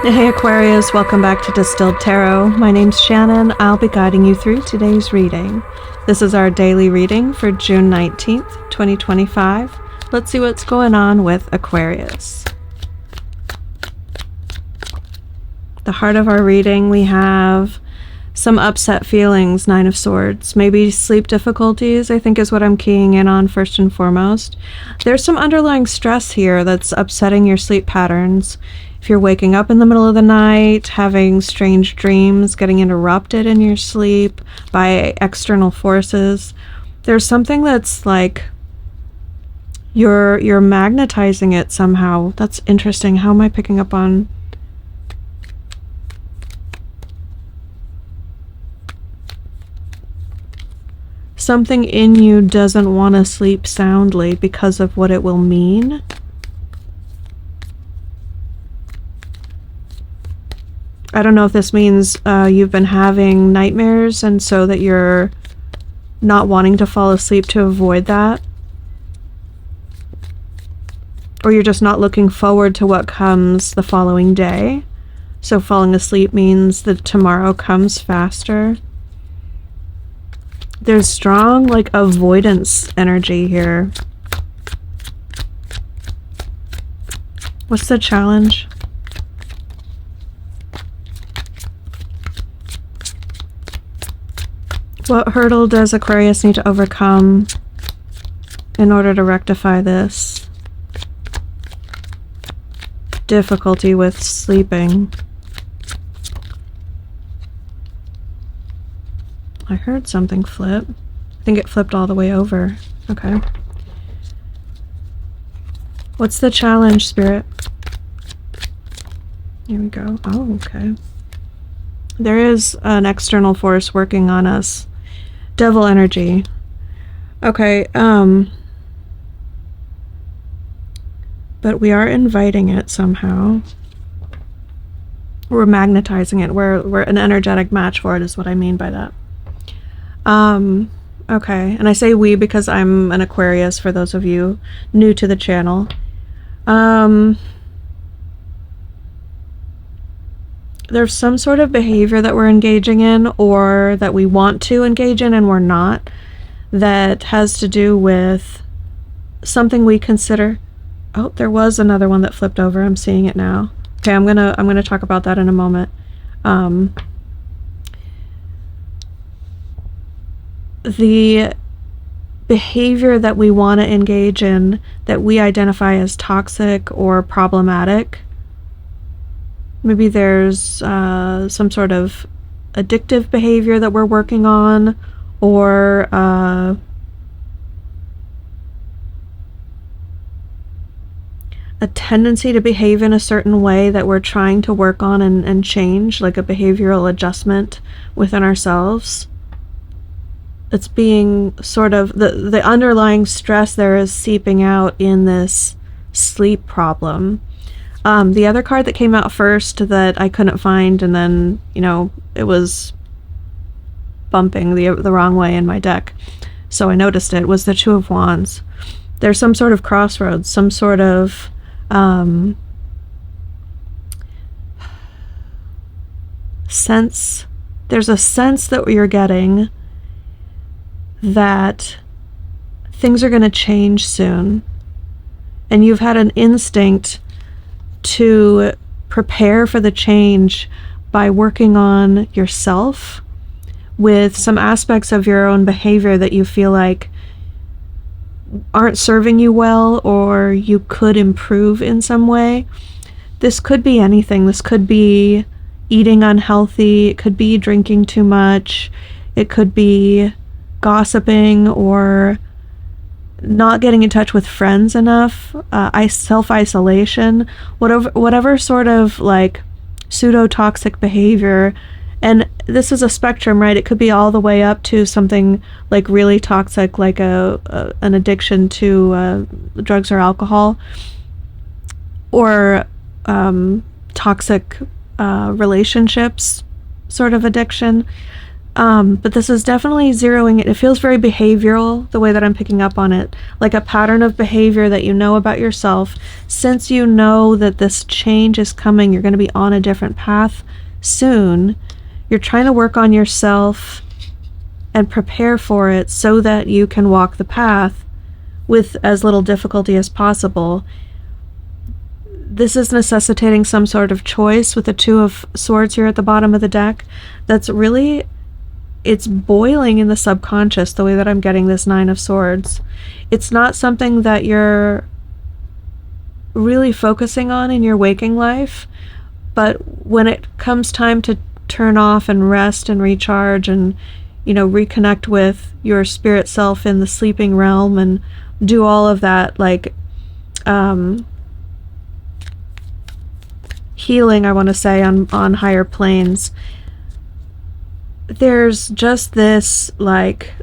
Hey Aquarius, welcome back to Distilled Tarot. My name's Shannon. I'll be guiding you through today's reading. This is our daily reading for June 19th, 2025. Let's see what's going on with Aquarius. The heart of our reading, we have some upset feelings, Nine of Swords. Maybe sleep difficulties, I think is what I'm keying in on first and foremost. There's some underlying stress here that's upsetting your sleep patterns. If you're waking up in the middle of the night, having strange dreams, getting interrupted in your sleep by external forces, there's something that's like you're magnetizing it somehow. That's interesting. How am I picking up on... Something in you doesn't want to sleep soundly because of what it will mean. I don't know if this means you've been having nightmares and so that you're not wanting to fall asleep to avoid that. Or you're just not looking forward to what comes the following day. So falling asleep means that tomorrow comes faster. There's strong, like, avoidance energy here. What's the challenge? What hurdle does Aquarius need to overcome in order to rectify this? Difficulty with sleeping. I heard something flip. I think it flipped all the way over. Okay. What's the challenge, Spirit? Here we go. Oh, okay. There is an external force working on us. Devil energy. Okay, but we are inviting it somehow. We're magnetizing it. We're an energetic match for it is what I mean by that. Okay, and I say we because I'm an Aquarius for those of you new to the channel. There's some sort of behavior that we're engaging in or that we want to engage in and we're not, that has to do with something we consider... Oh, there was another one that flipped over. I'm seeing it now. Okay, I'm gonna talk about that in a moment. The behavior that we want to engage in that we identify as toxic or problematic. Maybe there's some sort of addictive behavior that we're working on, or a tendency to behave in a certain way that we're trying to work on and change, like a behavioral adjustment within ourselves. It's being sort of, the underlying stress there is seeping out in this sleep problem. The other card that came out first that I couldn't find, and then, you know, it was bumping the wrong way in my deck, so I noticed it, was the Two of Wands. There's some sort of crossroads, some sort of sense. There's a sense that you're getting that things are going to change soon, and you've had an instinct to prepare for the change by working on yourself with some aspects of your own behavior that you feel like aren't serving you well or you could improve in some way. This could be anything. This could be eating unhealthy. It could be drinking too much. It could be gossiping or not getting in touch with friends enough, self-isolation, whatever sort of like pseudo-toxic behavior. And this is a spectrum, right? It could be all the way up to something like really toxic, like an addiction to drugs or alcohol, or toxic relationships sort of addiction. But this is definitely zeroing it. It feels very behavioral, the way that I'm picking up on it. Like a pattern of behavior that you know about yourself. Since you know that this change is coming, you're going to be on a different path soon. You're trying to work on yourself and prepare for it so that you can walk the path with as little difficulty as possible. This is necessitating some sort of choice with the Two of Swords here at the bottom of the deck. That's really, it's boiling in the subconscious, the way that I'm getting this Nine of Swords. It's not something that you're really focusing on in your waking life, but when it comes time to turn off and rest and recharge and, you know, reconnect with your spirit self in the sleeping realm and do all of that, like, healing, I want to say, on higher planes, there's just this, like,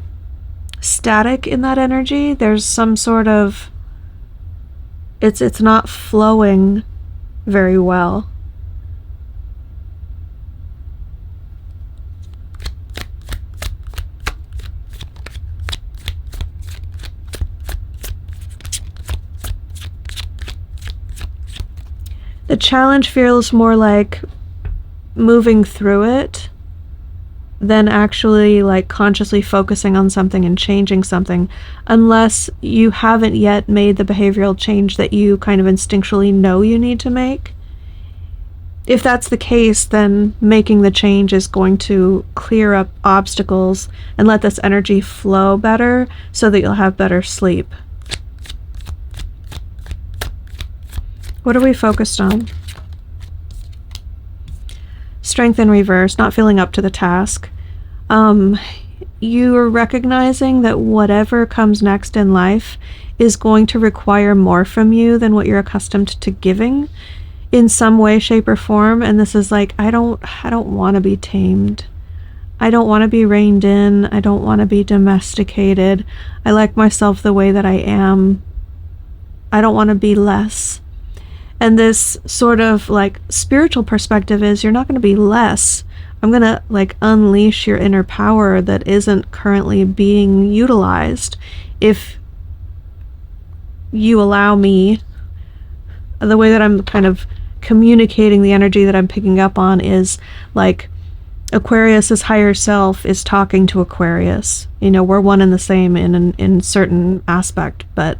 static in that energy. There's some sort of, it's not flowing very well. The challenge feels more like moving through it than actually like consciously focusing on something and changing something, unless you haven't yet made the behavioral change that you kind of instinctually know you need to make. If that's the case, then making the change is going to clear up obstacles and let this energy flow better so that you'll have better sleep. What are we focused on? Strength in reverse, not feeling up to the task. You're recognizing that whatever comes next in life is going to require more from you than what you're accustomed to giving in some way, shape, or form. And this is like, I don't want to be tamed. I don't want to be reined in. I don't want to be domesticated. I like myself the way that I am. I don't want to be less. And this sort of like spiritual perspective is, you're not going to be less. I'm going to like unleash your inner power that isn't currently being utilized. If you allow me, the way that I'm kind of communicating the energy that I'm picking up on is like Aquarius's higher self is talking to Aquarius. You know, we're one and the same in certain aspect, but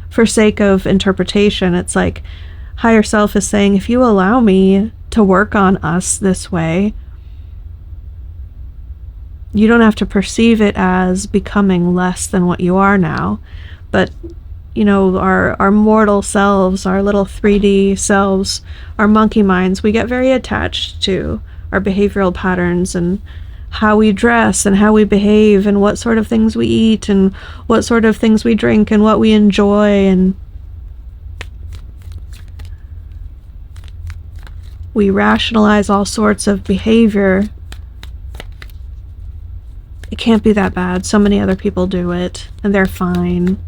for sake of interpretation, it's like higher self is saying, if you allow me to work on us this way, you don't have to perceive it as becoming less than what you are now. But, you know, our mortal selves, our little 3D selves, our monkey minds, we get very attached to our behavioral patterns and how we dress and how we behave and what sort of things we eat and what sort of things we drink and what we enjoy. And we rationalize all sorts of behavior. It can't be that bad. So many other people do it, and they're fine.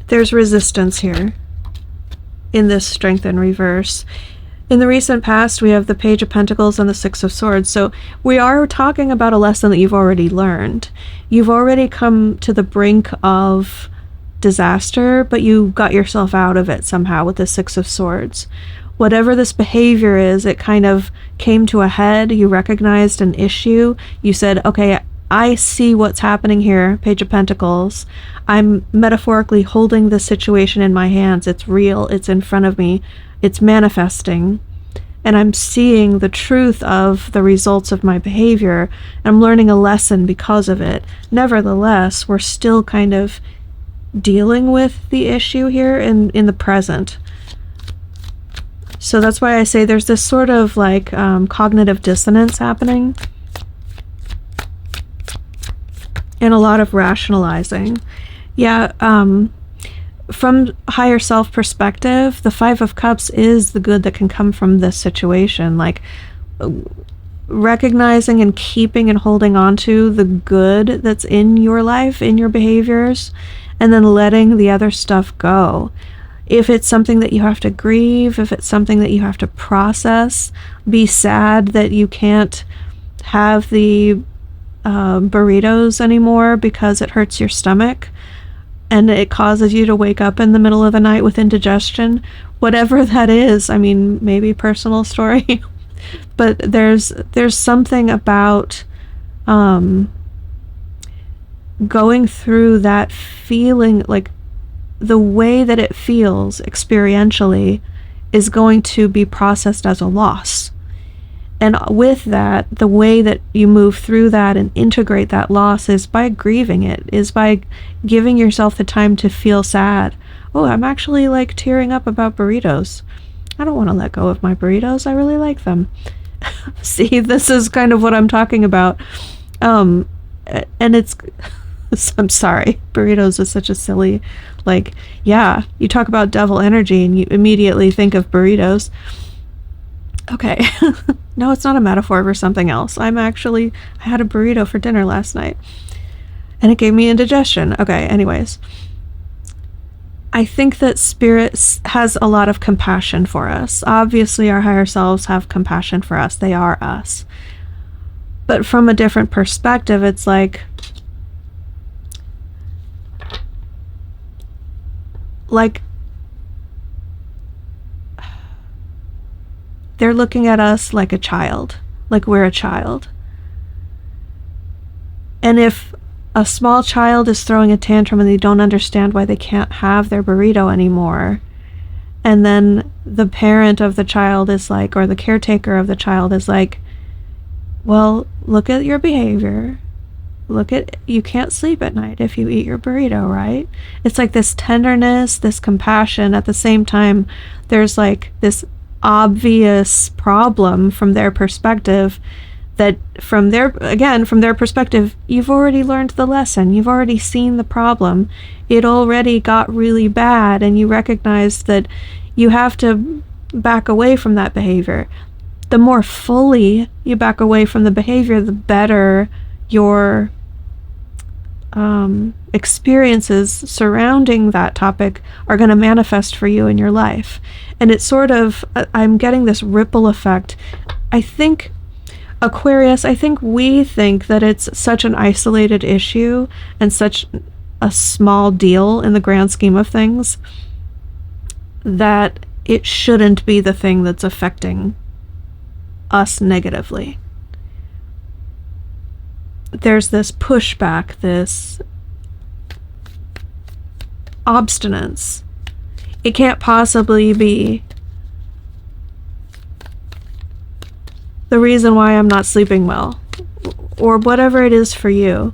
There's resistance here in this strength in reverse. In the recent past, we have the Page of Pentacles and the Six of Swords. So we are talking about a lesson that you've already learned. You've already come to the brink of disaster, but you got yourself out of it somehow with the Six of Swords. Whatever this behavior is, it kind of came to a head. You recognized an issue. You said, okay, I see what's happening here, Page of Pentacles. I'm metaphorically holding the situation in my hands. It's real. It's in front of me. It's manifesting. And I'm seeing the truth of the results of my behavior. I'm learning a lesson because of it. Nevertheless, we're still kind of dealing with the issue here in the present. So that's why I say there's this sort of like cognitive dissonance happening and a lot of rationalizing. Yeah, from higher self perspective, the Five of Cups is the good that can come from this situation. Like recognizing and keeping and holding on to the good that's in your life, in your behaviors, and then letting the other stuff go. If it's something that you have to grieve, if it's something that you have to process, be sad that you can't have the burritos anymore because it hurts your stomach and it causes you to wake up in the middle of the night with indigestion, whatever that is. I mean, maybe personal story, but there's something about going through that feeling, like the way that it feels experientially is going to be processed as a loss. And with that, the way that you move through that and integrate that loss is by grieving it, is by giving yourself the time to feel sad. Oh, I'm actually like tearing up about burritos. I don't want to let go of my burritos. I really like them. See, this is kind of what I'm talking about. And it's, I'm sorry, burritos is such a silly, like, yeah, you talk about devil energy and you immediately think of burritos. Okay. No, it's not a metaphor for something else. I had a burrito for dinner last night and it gave me indigestion. Okay, anyways. I think that Spirit has a lot of compassion for us. Obviously, our higher selves have compassion for us. They are us. But from a different perspective, it's like they're looking at us like a child, like we're a child. And if a small child is throwing a tantrum and they don't understand why they can't have their burrito anymore, and then the parent of the child is like, or the caretaker of the child is like, well, look at your behavior. You can't sleep at night if you eat your burrito, right? It's like this tenderness, this compassion. At the same time, there's like this obvious problem from their perspective that from their perspective, you've already learned the lesson. You've already seen the problem. It already got really bad, and you recognize that you have to back away from that behavior. The more fully you back away from the behavior, the better your experiences surrounding that topic are going to manifest for you in your life. And it's sort of, I'm getting this ripple effect. I think Aquarius, we think that it's such an isolated issue and such a small deal in the grand scheme of things that it shouldn't be the thing that's affecting us negatively. There's this pushback, this obstinance. It can't possibly be the reason why I'm not sleeping well, or whatever it is for you.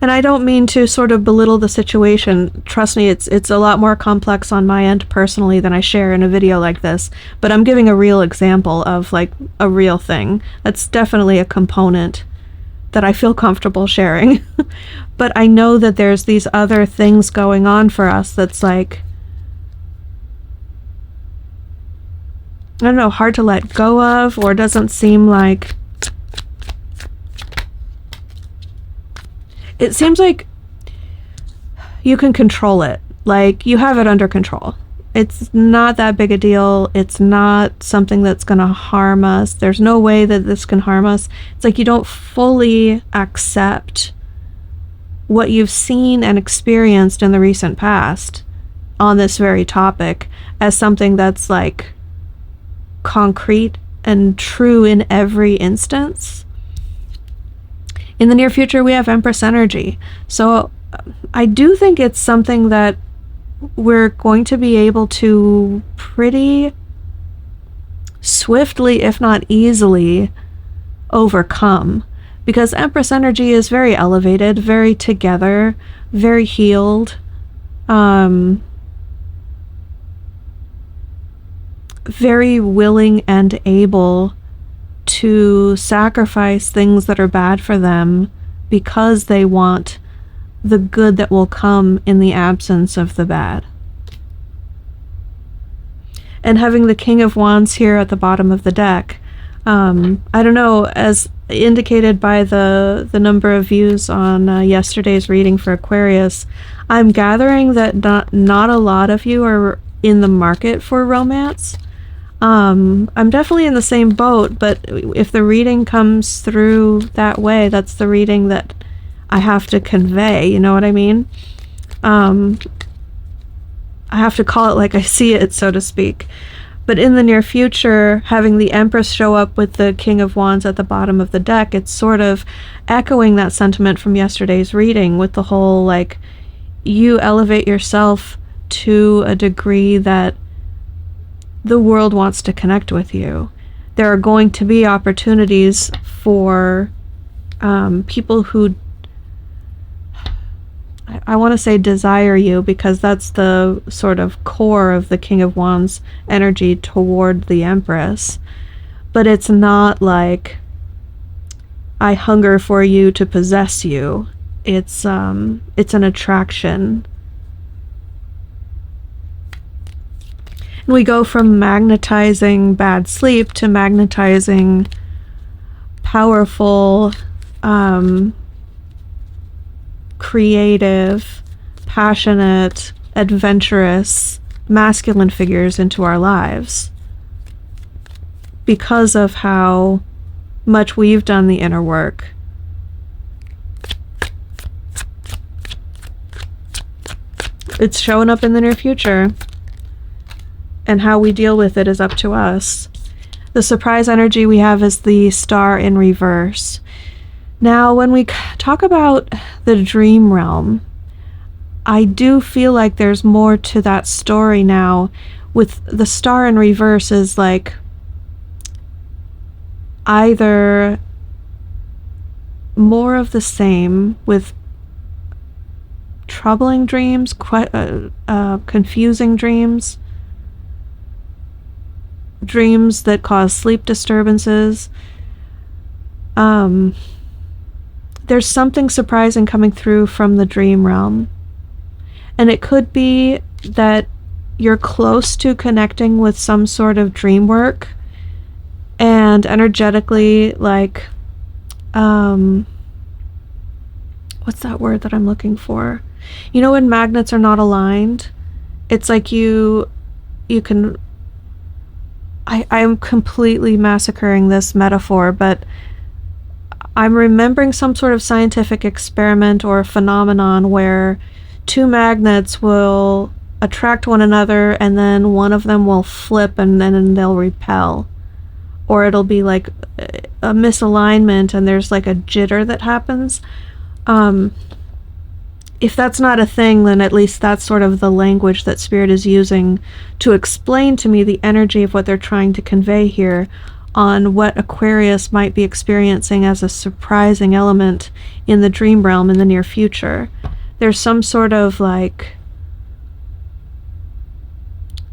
And I don't mean to sort of belittle the situation. Trust me, it's a lot more complex on my end personally than I share in a video like this. But I'm giving a real example of like a real thing. That's definitely a component that I feel comfortable sharing. But I know that there's these other things going on for us that's like, I don't know, hard to let go of, or doesn't seem like, it seems like you can control it. Like, you have it under control. It's not that big a deal. It's not something that's going to harm us. There's no way that this can harm us. It's like you don't fully accept what you've seen and experienced in the recent past on this very topic as something that's like concrete and true in every instance. In the near future, we have Empress energy. So I do think it's something that we're going to be able to pretty swiftly, if not easily, overcome. Because Empress energy is very elevated, very together, very healed, very willing and able to sacrifice things that are bad for them because they want the good that will come in the absence of the bad. And having the King of Wands here at the bottom of the deck, I don't know, as indicated by the number of views on yesterday's reading for Aquarius, I'm gathering that not a lot of you are in the market for romance. I'm definitely in the same boat, but if the reading comes through that way, that's the reading that I have to convey, you know what I mean? I have to call it like I see it, so to speak. But in the near future, having the Empress show up with the King of Wands at the bottom of the deck, it's sort of echoing that sentiment from yesterday's reading with the whole, like, you elevate yourself to a degree that the world wants to connect with you. There are going to be opportunities for people who, I want to say desire you, because that's the sort of core of the King of Wands energy toward the Empress. But it's not like I hunger for you to possess you. It's an attraction. And we go from magnetizing bad sleep to magnetizing powerful, creative, passionate, adventurous, masculine figures into our lives because of how much we've done the inner work. It's showing up in the near future, and how we deal with it is up to us. The surprise energy we have is the Star in reverse. Now, when we talk about the dream realm, I do feel like there's more to that story now. With the Star in reverse is like either more of the same with troubling dreams, confusing dreams, dreams that cause sleep disturbances. There's something surprising coming through from the dream realm. And it could be that you're close to connecting with some sort of dream work, and energetically, like, what's that word that I'm looking for? You know, when magnets are not aligned, it's like you can, I'm completely massacring this metaphor, but I'm remembering some sort of scientific experiment or phenomenon where two magnets will attract one another, and then one of them will flip and then they'll repel. Or it'll be like a misalignment and there's like a jitter that happens. If that's not a thing, then at least that's sort of the language that Spirit is using to explain to me the energy of what they're trying to convey here on what Aquarius might be experiencing as a surprising element in the dream realm in the near future. There's some sort of like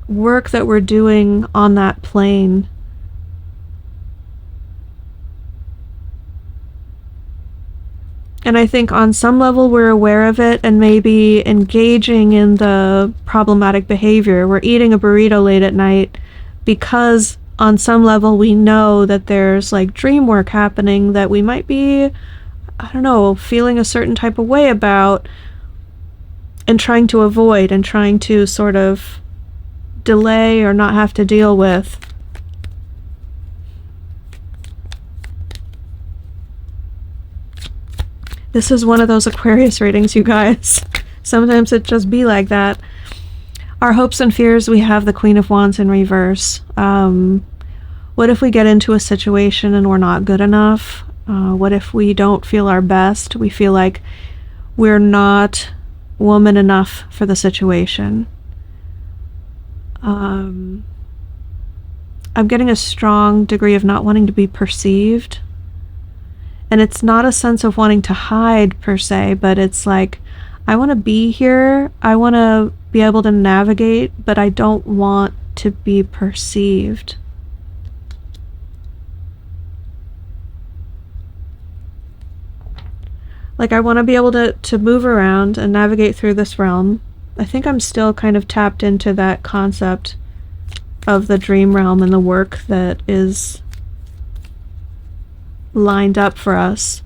work that we're doing on that plane. And I think on some level we're aware of it and maybe engaging in the problematic behavior. We're eating a burrito late at night because on some level we know that there's like dream work happening that we might be, I don't know, feeling a certain type of way about and trying to avoid and trying to sort of delay or not have to deal with. This is one of those Aquarius readings, you guys. Sometimes it just be like that. Our hopes and fears, we have the Queen of Wands in reverse. What if we get into a situation and we're not good enough? What if we don't feel our best? We feel like we're not woman enough for the situation. I'm getting a strong degree of not wanting to be perceived. And it's not a sense of wanting to hide per se, but it's like, I want to be here, I want to be able to navigate, but I don't want to be perceived. Like, I want to be able to move around and navigate through this realm. I think I'm still kind of tapped into that concept of the dream realm and the work that is lined up for us.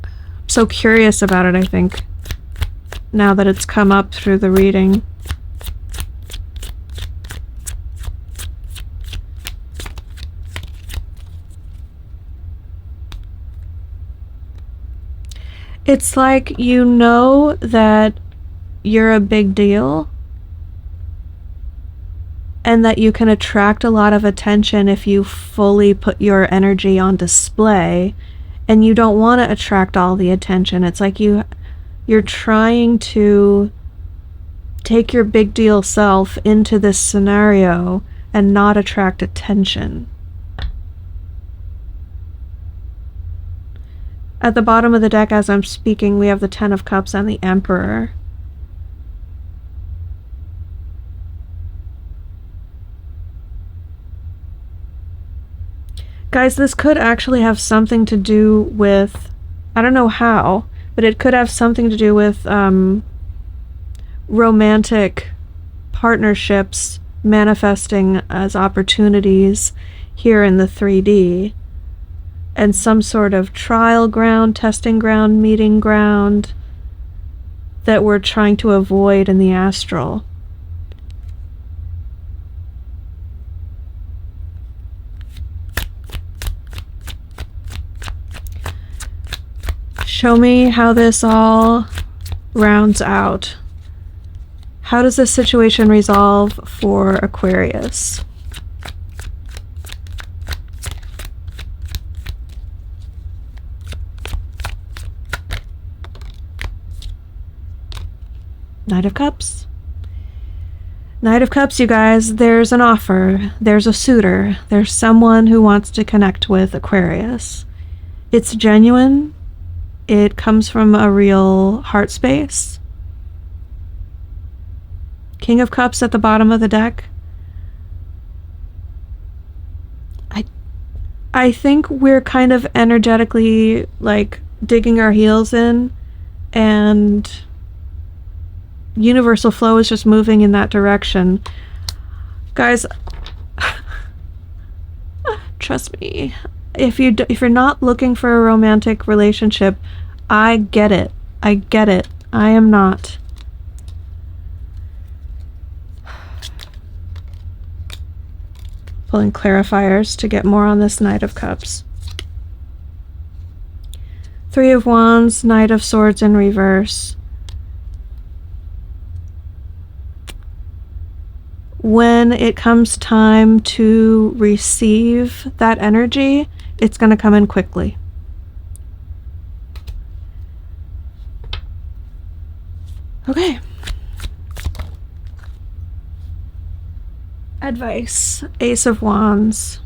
I'm so curious about it, I think, now that it's come up through the reading. It's like you know that you're a big deal and that you can attract a lot of attention if you fully put your energy on display, and you don't want to attract all the attention. It's like you're trying to take your big deal self into this scenario and not attract attention. At the bottom of the deck, as I'm speaking, we have the Ten of Cups and the Emperor. Guys, this could actually have something to do with, I don't know how, but it could have something to do with romantic partnerships manifesting as opportunities here in the 3D. And some sort of trial ground, testing ground, meeting ground that we're trying to avoid in the astral. Show me how this all rounds out. How does this situation resolve for Aquarius? Knight of Cups. Knight of Cups, you guys, there's an offer. There's a suitor. There's someone who wants to connect with Aquarius. It's genuine. It comes from a real heart space. King of Cups at the bottom of the deck. I think we're kind of energetically like digging our heels in, and universal flow is just moving in that direction. Guys, trust me, if you're not looking for a romantic relationship, I get it. I get it. I am not. Pulling clarifiers to get more on this Knight of Cups. Three of Wands, Knight of Swords in reverse. When it comes time to receive that energy, it's going to come in quickly. Okay. Advice. Ace of Wands.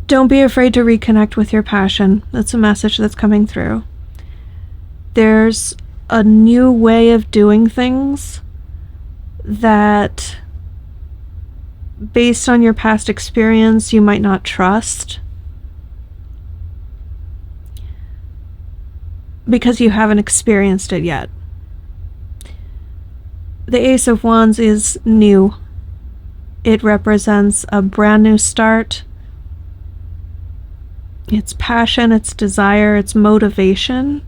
Don't be afraid to reconnect with your passion. That's a message that's coming through. There's a new way of doing things that, based on your past experience, you might not trust because you haven't experienced it yet. The Ace of Wands is new. It represents a brand new start. It's passion, it's desire, it's motivation.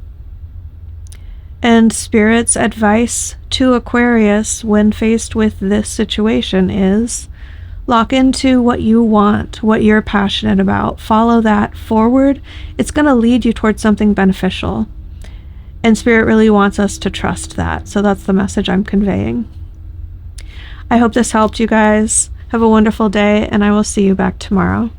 And Spirit's advice to Aquarius when faced with this situation is lock into what you want, what you're passionate about. Follow that forward. It's going to lead you towards something beneficial. And Spirit really wants us to trust that. So that's the message I'm conveying. I hope this helped you guys. Have a wonderful day, and I will see you back tomorrow.